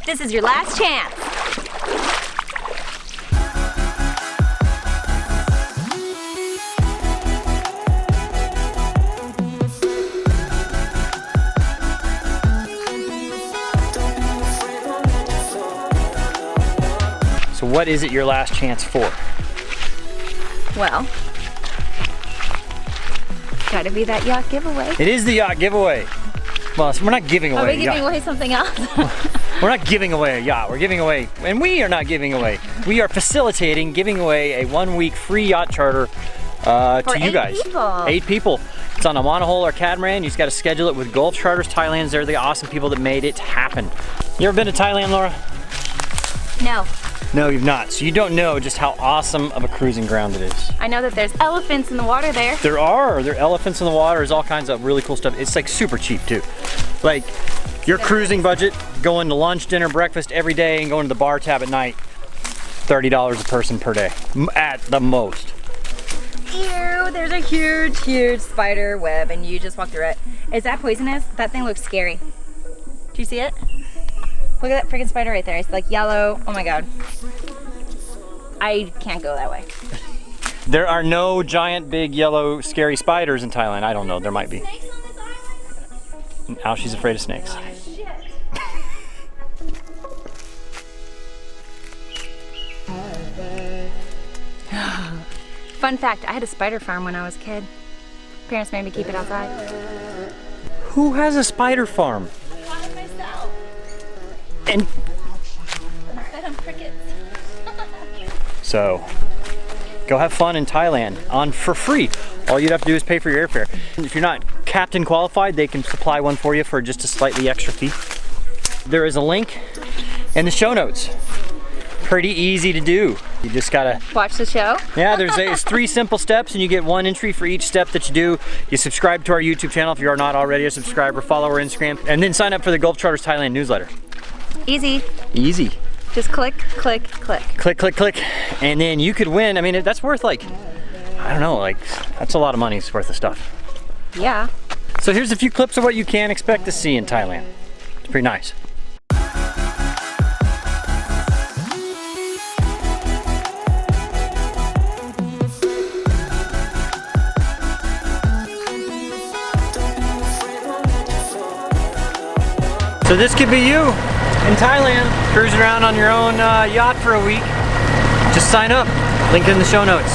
This is your last chance. So what is it your last chance for? Well, gotta be that yacht giveaway. It is the yacht giveaway. Well, we're not giving away Are we a yacht. giving away something else? We're not giving away a yacht. We're giving away, and we are not giving away. We are facilitating giving away a 1-week free yacht charter to you guys. People. 8 people. It's on a Multihull or catamaran. You just got to schedule it with Gulf Charters Thailand. They're the awesome people that made it happen. You ever been to Thailand, Laura? No. No, you've not. So you don't know just how awesome of a cruising ground it is. I know that there's elephants in the water there. There are elephants in the water. There's all kinds of really cool stuff. It's like super cheap too. Like your cruising budget, going to lunch, dinner, breakfast every day and going to the bar tab at night, $30 a person per day at the most. Ew, there's a huge, huge spider web and you just walk through it. Is that poisonous? That thing looks scary. Do you see it? Look at that freaking spider right there. It's like yellow. Oh my God. I can't go that way. There are no giant, big, yellow, scary spiders in Thailand. I don't know. There might be. Snakes on this island? Now she's afraid of snakes. Oh, shit. Fun fact, I had a spider farm when I was a kid. Parents made me keep it outside. Who has a spider farm? I myself. And I fed on crickets. so, go have fun in Thailand for free. All you'd have to do is pay for your airfare. And if you're not captain qualified, they can supply one for you for just a slightly extra fee. There is a link in the show notes. Pretty easy to do. You just gotta Watch the show. Yeah, it's 3 simple steps and you get 1 entry for each step that you do. You subscribe to our YouTube channel if you are not already a subscriber, follow our Instagram, and then sign up for the Gulf Charters Thailand newsletter. Easy. Easy. Just click, click, click. Click, click, click, and then you could win. I mean, that's worth like, I don't know, like, that's a lot of money worth of stuff. Yeah. So here's a few clips of what you can expect to see in Thailand. It's pretty nice. So this could be you in Thailand, cruising around on your own yacht for a week. Just sign up, link in the show notes.